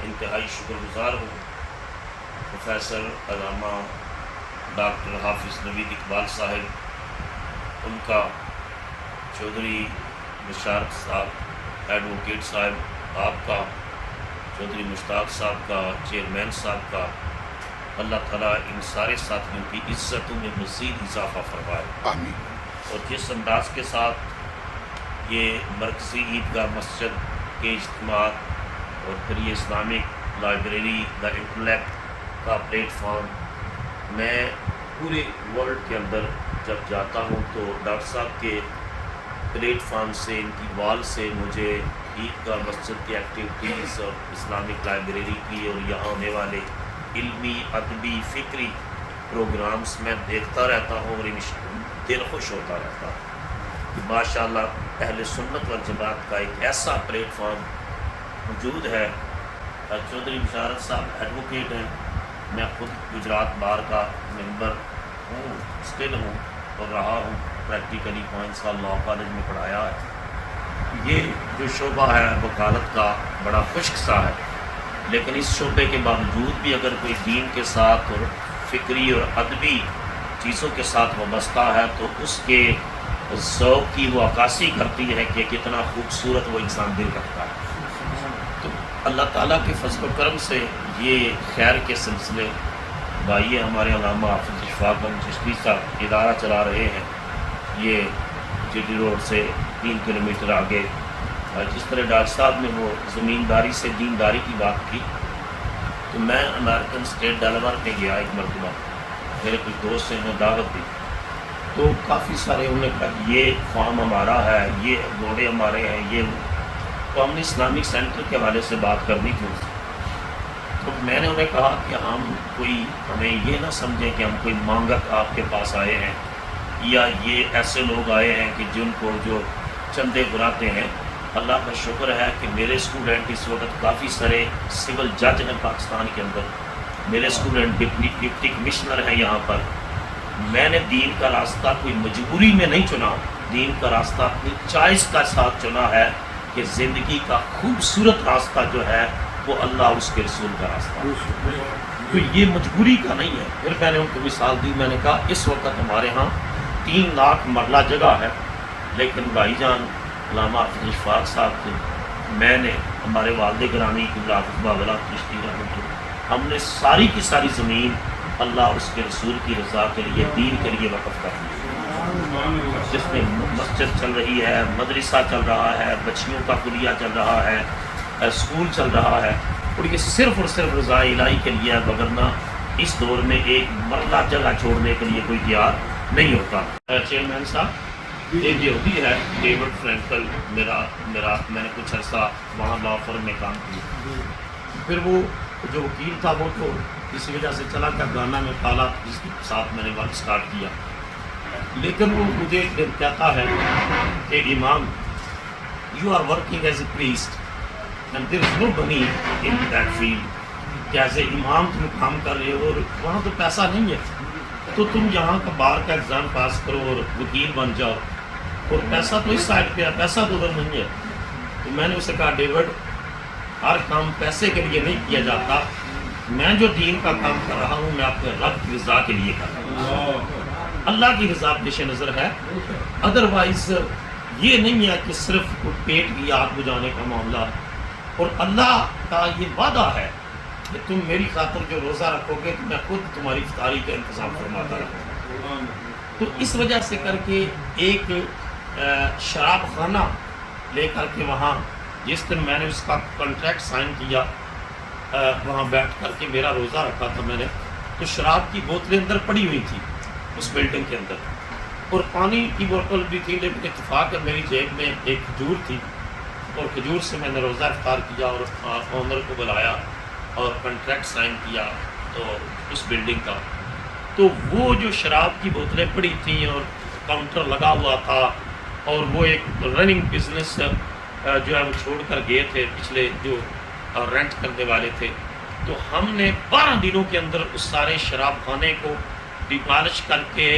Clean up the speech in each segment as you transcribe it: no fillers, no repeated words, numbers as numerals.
انتہائی شکر گزار ہوں پروفیسر علامہ ڈاکٹر حافظ نوید اقبال صاحب، ان کا، چودھری مشارف صاحب ایڈوکیٹ صاحب آپ کا، چودھری مشتاق صاحب کا، چیئرمین صاحب کا، اللہ تعالیٰ ان سارے ساتھیوں کی عزتوں میں مزید اضافہ فرمائے، آمین۔ اور جس انداز کے ساتھ یہ مرکزی عیدگاہ مسجد کے اجتماعات اور پھر یہ اسلامک لائبریری دا انٹلیکٹ کا پلیٹ فارم، میں پورے ورلڈ کے اندر جب جاتا ہوں تو ڈاکٹر صاحب کے پلیٹ فارم سے، ان کی وال سے مجھے عیدگاہ مسجد کی ایکٹیویٹیز اور اسلامک لائبریری کی اور یہاں ہونے والے علمی، ادبی، فکری پروگرامز میں دیکھتا رہتا ہوں اور دل خوش ہوتا رہتا ہے کہ ماشاءاللہ اہل سنت والجماعت کا ایک ایسا پلیٹ فارم موجود ہے۔ چودھری مشارف صاحب ایڈوکیٹ ہیں، میں خود گجرات بار کا ممبر ہوں، اسٹل ہوں اور رہا ہوں، پریکٹیکلی 5 سال لاء کالج میں پڑھایا ہے۔ یہ جو شعبہ ہے وکالت کا بڑا خشک سا ہے، لیکن اس شعبے کے باوجود بھی اگر کوئی دین کے ساتھ اور فکری اور ادبی چیزوں کے ساتھ وابستہ ہے تو اس کے ذوق کی وہ عکاسی کرتی ہے کہ کتنا خوبصورت وہ انسان دل رکھتا ہے۔ تو اللہ تعالیٰ کے فضل و کرم سے یہ خیر کے سلسلے بھائی ہمارے علامہ حافظ اشفاق احمد چشتی صاحب ادارہ چلا رہے ہیں، یہ جی ٹی روڈ سے 3 کلومیٹر آگے۔ جس طرح ڈاکٹر صاحب نے وہ زمینداری سے دینداری کی بات کی، تو میں امریکن اسٹیٹ ڈیلاویئر میں گیا ایک مرتبہ، میرے کچھ دوست نے دعوت دی، تو کافی سارے انہوں نے کہا یہ فارم ہمارا ہے، یہ گھوڑے ہمارے ہیں، یہ، تو ہم نے اسلامک سینٹر کے حوالے سے بات کرنی تھی، تو میں نے انہیں کہا کہ ہمیں یہ نہ سمجھیں کہ ہم کوئی مانگت آپ کے پاس آئے ہیں یا یہ ایسے لوگ آئے ہیں کہ جن کو جو چندے براتے ہیں۔ اللہ کا شکر ہے کہ میرے اسٹوڈنٹ اس وقت کافی سارے سول جج ہیں پاکستان کے اندر، میرے اسٹوڈنٹ ڈپٹی کمشنر ہیں یہاں پر۔ میں نے دین کا راستہ کوئی مجبوری میں نہیں چنا، دین کا راستہ اپنی چوائس کا ساتھ چنا ہے کہ زندگی کا خوبصورت راستہ جو ہے وہ اللہ اس کے رسول کا راستہ ہے، تو یہ مجبوری کا نہیں ہے۔ پھر میں نے ان کو مثال دی، میں نے کہا اس وقت ہمارے ہاں 3 لاکھ مرلہ جگہ ہے، لیکن بھائی جان علامہ حافظ اشفاق صاحب تھے، میں نے، ہمارے والد گرامی قبلہ حافظ بابلا چشتی رحمۃ اللہ، ہم نے ساری کی ساری زمین اللہ اس کے رسول کی رضا کے لیے، دین کے لیے وقف کر دی، جس میں مسجد چل رہی ہے، مدرسہ چل رہا ہے، بچیوں کا کلیہ چل رہا ہے، اسکول چل رہا ہے، اور یہ صرف اور صرف رضا الہی کے لیے ہے، وگرنہ اس دور میں ایک مرلہ جگہ چھوڑنے کے لیے کوئی تیار نہیں ہوتا۔ چیئرمین صاحب، ایک یہودی ہے ڈیوڈ فرینکل، میں نے کچھ عرصہ وہاں لاء فرم میں کام کیا، پھر وہ جو وکیل تھا وہ تو اسی وجہ سے چلا گیا گانا میں پالا، جس کے ساتھ میں نے ورک سٹارٹ کیا، لیکن وہ مجھے ایک دن کہتا ہے کہ امام، you are working as a priest and there is no money in that field, کہ ایز اے امام تم کام کر رہے ہو اور وہاں تو پیسہ نہیں ہے، تو تم یہاں کا بار کا ایگزام پاس کرو اور وکیل بن جاؤ، اور پیسہ تو اس سائڈ پہ ہے، پیسہ تو ادھر نہیں ہے۔ تو میں نے اسے کہا ڈیوڈ، ہر کام پیسے کے لیے نہیں کیا جاتا، میں جو دین کا کام کر رہا ہوں میں اپنے رب کی رضا کے لیے کر رہا ہوں، اللہ کی رضا پیش نظر ہے، ادروائز یہ نہیں ہے کہ صرف پیٹ کی آگ بجھانے کا معاملہ، اور اللہ کا یہ وعدہ ہے کہ تم میری خاطر جو روزہ رکھو گے تو میں خود تمہاری افطاری کا انتظام فرماتا رہوں گا۔ تو اس وجہ سے کر کے ایک شراب خانہ لے کر کے وہاں، جس دن میں نے اس کا کانٹریکٹ سائن کیا، وہاں بیٹھ کر کے میرا روزہ رکھا تھا میں نے، تو شراب کی بوتلیں اندر پڑی ہوئی تھیں اس بلڈنگ کے اندر، اور پانی کی بوتل بھی تھی، لیکن اتفاق ہے میری جیب میں ایک کھجور تھی، اور کھجور سے میں نے روزہ افطار کیا اور آنر کو بلایا اور کنٹریکٹ سائن کیا تو اس بلڈنگ کا۔ تو وہ جو شراب کی بوتلیں پڑی تھیں اور کاؤنٹر لگا ہوا تھا، اور وہ ایک رننگ بزنس جو ہے وہ چھوڑ کر گئے تھے پچھلے جو رینٹ کرنے والے تھے، تو ہم نے 12 دنوں کے اندر اس سارے شراب خانے کو ڈیپالش کر کے،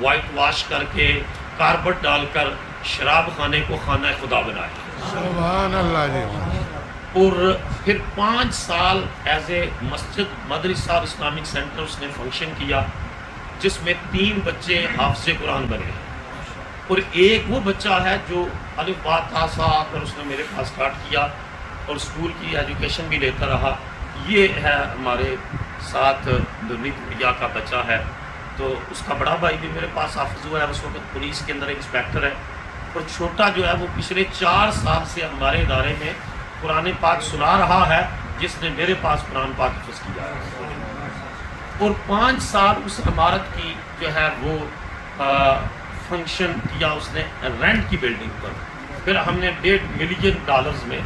وائٹ واش کر کے، کاربٹ ڈال کر شراب خانے کو خانہ خدا بنایا۔ سبحان اللہ جی۔ اور پھر 5 سال ایز اے مسجد مدرسہ اور اسلامک سینٹر اس نے فنکشن کیا، جس میں 3 بچے حافظ قرآن بنے ہیں، اور ایک وہ بچہ ہے جو الف با تا سا کر اس نے میرے پاس اسٹارٹ کیا اور اسکول کی ایجوکیشن بھی لیتا رہا۔ یہ ہے ہمارے ساتھ دنیا کا بچہ ہے، تو اس کا بڑا بھائی بھی میرے پاس حافظ ہوا ہے، اس وقت پولیس کے اندر انسپیکٹر ہے، اور چھوٹا جو ہے وہ پچھلے 4 سال سے ہمارے ادارے میں قرآن پاک سنا رہا ہے، جس نے میرے پاس قرآن پاک حفظ کیا ہے، اور 5 سال اس عمارت کی جو ہے وہ فنکشن کیا اس نے رینٹ کی بلڈنگ پر۔ پھر ہم نے $1.5 ملین میں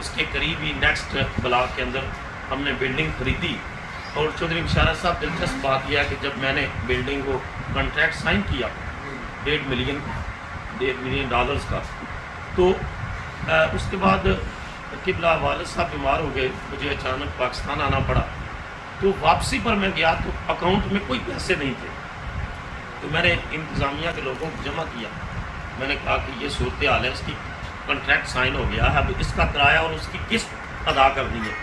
اس کے قریب ہی نیکسٹ بلاک کے اندر ہم نے بلڈنگ خریدی، اور چودھری مشارہ صاحب دلچسپ بات یہ ہے کہ جب میں نے بلڈنگ کو کانٹریکٹ سائن کیا $1.5 ملین کا، تو اس کے بعد قبلہ والد صاحب بیمار ہو گئے، مجھے اچانک پاکستان آنا پڑا، تو واپسی پر میں گیا تو اکاؤنٹ میں کوئی پیسے نہیں تھے، تو میں نے انتظامیہ کے لوگوں کو جمع کیا، میں نے کہا کہ یہ صورتحال ہے، اس کی کانٹریکٹ سائن ہو گیا ہے، اب اس کا کرایہ اور اس کی قسط ادا کرنی ہے،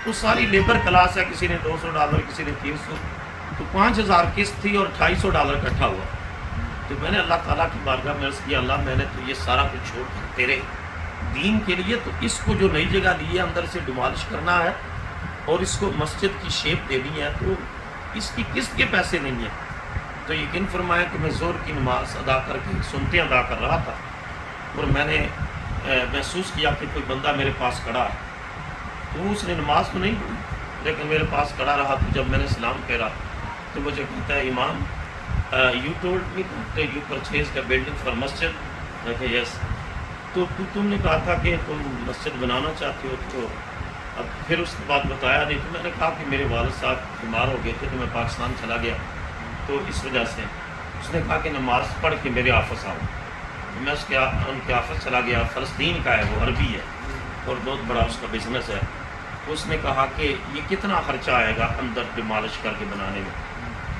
تو ساری لیبر کلاس ہے، کسی نے $200 کسی نے 300، تو 5000 قسط تھی اور $250 اکٹھا ہوا، تو میں نے اللہ تعالیٰ کی بارگاہ میں عرض کیا، اللہ میں نے تو یہ سارا کچھ چھوڑ کر تیرے دین کے لیے، تو اس کو جو نئی جگہ لی ہے اندر سے ڈیمالش کرنا ہے اور اس کو مسجد کی شیپ دینی ہے، تو اس کی قسط کے پیسے نہیں ہیں۔ تو یقین فرمایا کہ میں ظہر کی نماز ادا کر کے سنتیں ادا کر رہا تھا، اور میں نے محسوس کیا کہ کوئی بندہ میرے پاس کھڑا ہے، تو اس نے نماز تو نہیں پڑھی لیکن میرے پاس کھڑا رہا، تو جب میں نے سلام کہا تو مجھے کہتا ہے، امام you told me that you purchased a building for masjid. میں کہا یس، تو تم نے کہا تھا کہ تم مسجد بنانا چاہتے ہو، تو اب پھر اس کے بعد بتایا نہیں، تو میں نے کہا کہ میرے والد صاحب بیمار ہو گئے تھے تو میں پاکستان چلا گیا، تو اس وجہ سے اس نے کہا کہ نماز پڑھ کے میرے آفس آؤ، میں ان کے آفس چلا گیا، فلسطین کا ہے، وہ عربی ہے اور بہت بڑا اس کا بزنس ہے، تو اس نے کہا کہ یہ کتنا خرچہ آئے گا اندر ڈیمالش کر کے بنانے میں،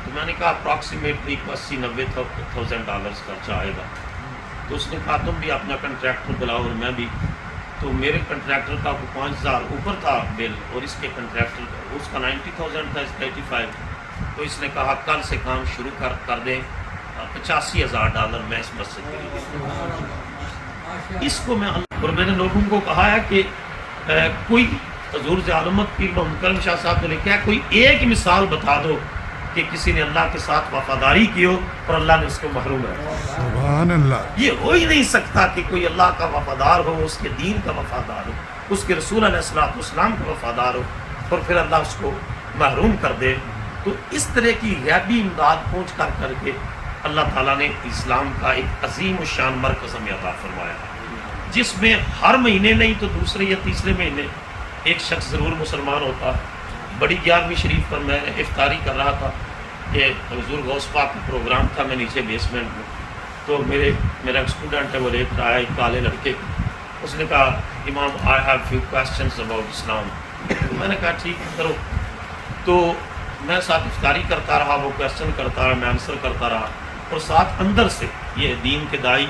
تو میں نے کہا اپراکسیمیٹلی $80,000-90,000 خرچہ آئے گا، تو اس نے کہا تم بھی اپنا کنٹریکٹر بلاؤ اور میں بھی، تو میرے کنٹریکٹر کا 5000 اوپر تھا بل، اور اس کے کنٹریکٹر کا اس کا 90,000 تھا، اس کا 85، تو اس نے کہا کل سے کام شروع کر دیں، $85,000 میں اس مسجد کے لیے، اس کو میں، اور میں نے لوگوں کو کہا ہے کہ کوئی حضور عالمت پیر محمد کرم شاہ صاحب نے لکھا ہے، کوئی ایک مثال بتا دو کہ کسی نے اللہ کے ساتھ وفاداری کی ہو اور اللہ نے اس کو محروم رکھا۔ سبحان اللہ۔ یہ ہو ہی نہیں سکتا کہ کوئی اللہ کا وفادار ہو، اس کے دین کا وفادار ہو، اس کے رسول علیہ السلام کا وفادار ہو، اور پھر اللہ اس کو محروم کر دے۔ تو اس طرح کی غیبی امداد پہنچ کر کے اللہ تعالیٰ نے اسلام کا ایک عظیم الشان مرکز ہمیں عطا فرمایا، جس میں ہر مہینے نہیں تو دوسرے یا تیسرے مہینے ایک شخص ضرور مسلمان ہوتا۔ بڑی 11ویں شریف پر میں افطاری کر رہا تھا کہ حضور غوث پاک کا پروگرام تھا، میں نیچے بیسمنٹ میں، تو میرا اسٹوڈنٹ ہے، وہ لے کر آیا ایک کالے لڑکے کو، اس نے کہا امام I have few questions about اسلام، میں نے کہا ٹھیک ہے کرو، تو میں ساتھ افطاری کرتا رہا، وہ کوسچن کرتا رہا، میں آنسر کرتا رہا، اور ساتھ اندر سے یہ دین کے دائی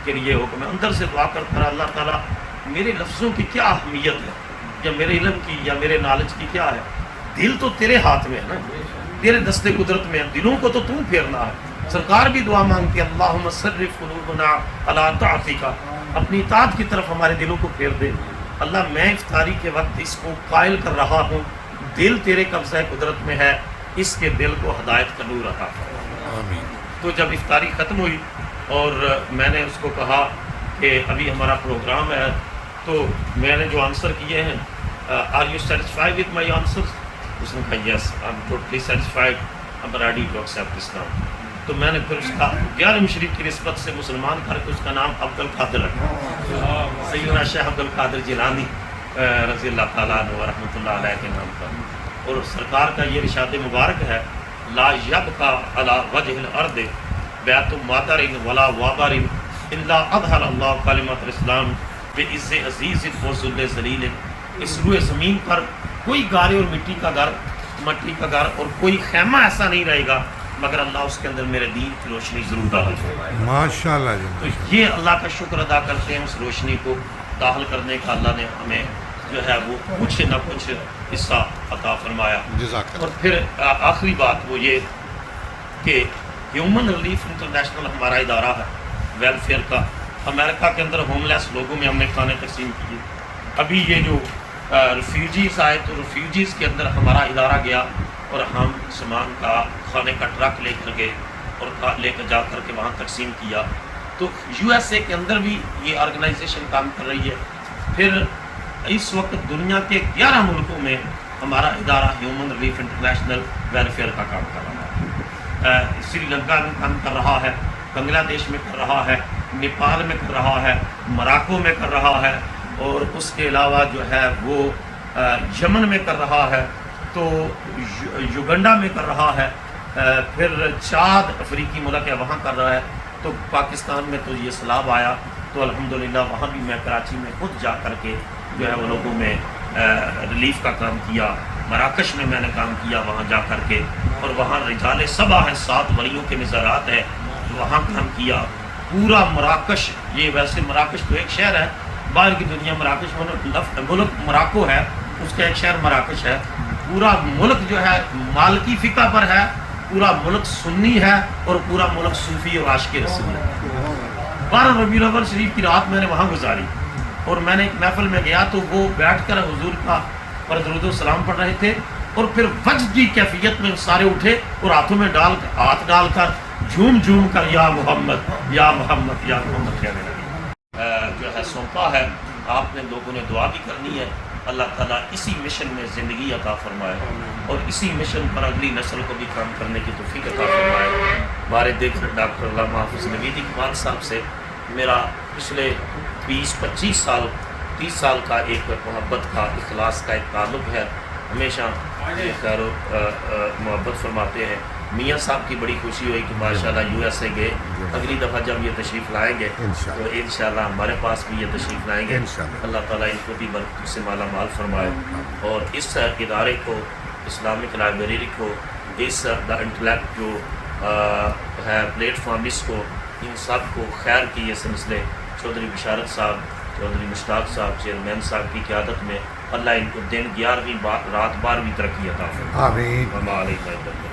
کے لیے ہو کہ میں اندر سے دعا کرتا رہا، اللہ تعالیٰ میرے لفظوں کی کیا اہمیت ہے یا میرے علم کی یا میرے نالج کی کیا ہے، دل تو تیرے ہاتھ میں ہے نا، تیرے دستے قدرت میں ہے، دلوں کو تو تم پھیرنا ہے۔ سرکار بھی دعا مانگتی ہے، اللہم صرف قلوبنا علی طاعتک، اپنی اطاعت کی طرف ہمارے دلوں کو پھیر دے۔ اللہ میں افطاری کے وقت اس کو قائل کر رہا ہوں، دل تیرے قبضہ قدرت میں ہے، اس کے دل کو ہدایت کا نور عطا فرما۔ آمین۔ تو جب افطاری ختم ہوئی اور میں نے اس کو کہا کہ ابھی ہمارا پروگرام ہے، تو میں نے جو آنسر کیے ہیں، are you satisfy with my answers? اس نے کہا yes I am totally satisfied, I am ready to accept اسلام۔ تو میں نے پھر اس کا 11ویں شریف کی نسبت سے مسلمان کر کے اس کا نام عبد القادر رکھا، سیدنا شیخ عبد القادر جیلانی رضی اللہ تعالیٰ عنہ و رحمۃ اللہ علیہ کے نام پر۔ اور سرکار کا یہ ارشاد مبارک ہے، لا یبقى علی وجہ الارض بیت مادر ولا وابر الا اظہر اللہ کلمۃ الاسلام بعز عزیز و ذل ذلیل۔ اس روئے زمین پر کوئی گارے اور مٹی کا گھر اور کوئی خیمہ ایسا نہیں رہے گا مگر اللہ اس کے اندر میرے دین کی روشنی ضرور داخل فرمائے گا۔ ماشاء اللہ تو یہ اللہ کا شکر ادا کرتے ہیں، اس روشنی کو داخل کرنے کا اللہ نے ہمیں جو ہے وہ کچھ نہ کچھ حصہ عطا فرمایا. جزاک اور اللہ. پھر آخری بات وہ یہ کہ ہیومن ریلیف انٹرنیشنل ہمارا ادارہ ہے ویلفیئر کا. امریکہ کے اندر ہوم لیس لوگوں میں ہم نے کھانے تقسیم کیے. ابھی یہ جو ریفیوجیز آئے تو ریفیوجیز کے اندر ہمارا ادارہ گیا اور ہم سامان کا کھانے کا ٹرک لے کر گئے اور لے کر جا کر کے وہاں تقسیم کیا. تو یو ایس اے کے اندر بھی یہ آرگنائزیشن کام کر رہی ہے. پھر اس وقت دنیا کے 11 ملکوں میں ہمارا ادارہ ہیومن ریلیف انٹرنیشنل ویلفیئر کا کام کر رہا ہے. سری لنکا میں کام کر رہا ہے, بنگلہ دیش میں کر رہا ہے, نیپال میں کر رہا ہے, مراکو میں کر رہا ہے, اور اس کے علاوہ جو ہے وہ یمن میں کر رہا ہے, تو یوگنڈا میں کر رہا ہے, پھر چاد افریقی ملک ہے وہاں کر رہا ہے. تو پاکستان میں تو یہ سیلاب آیا تو الحمدللہ وہاں بھی میں کراچی میں خود جا کر کے جو ہے وہ لوگوں میں ریلیف کا کام کیا. مراکش میں نے کام کیا وہاں جا کر کے, اور وہااں رجال صبا ہیں 7 ولیوں کے مزارات ہیں وہاں کام کیا. پورا مراکش, یہ ویسے مراکش تو ایک شہر ہے باہر کی دنیا, مراکش ملک مراکو ہے, اس کا ایک شہر مراکش ہے. پورا ملک جو ہے مالکی فقہ پر ہے, پورا ملک سنی ہے, اور پورا ملک صوفی اور عاشق رسول ہے. 12 ربیع الاول شریف کی رات میں نے وہاں گزاری, اور میں نے ایک محفل میں گیا تو وہ بیٹھ کر حضور کا پر درود و سلام پڑھ رہے تھے, اور پھر وجد کی کیفیت میں سارے اٹھے اور ہاتھوں میں ہاتھ ڈال کر جھوم جھوم کر یا محمد یا محمد یا محمد کہنے لگے. جو ہے سونپا ہے, آپ نے لوگوں نے دعا بھی کرنی ہے. اللہ تعالیٰ اسی مشن میں زندگی عطا فرمائے, اور اسی مشن پر اگلی نسل کو بھی کام کرنے کی توفیق عطا فرمائے. ہمارے دیکھ ڈاکٹر علامہ حافظ نوید اقبال صاحب سے میرا پچھلے 20-25 سال 30 سال کا ایک محبت کا, اخلاص کا ایک تعلق ہے. ہمیشہ خیر و محبت فرماتے ہیں. میاں صاحب کی بڑی خوشی ہوئی کہ ماشاءاللہ یو ایس اے گئے, اگلی دفعہ جب یہ تشریف لائیں گے تو انشاءاللہ ہمارے پاس بھی یہ تشریف لائیں گے. اللہ تعالیٰ ان کو بھی برکت سے مالا مال فرمائے, اور اس ادارے کو, اسلامک لائبریری کو, اس دا انٹلیکٹ جو ہے پلیٹ فارم, اس کو, ان سب کو خیر کی یہ سلسلے چودھری بشارت صاحب, چودھری مشتاق صاحب, چیئرمین صاحب کی قیادت میں اللہ ان کو دن 11ویں رات 12ویں ترقی عطا فرمائے. آمین. وما علینا الا البلاغ.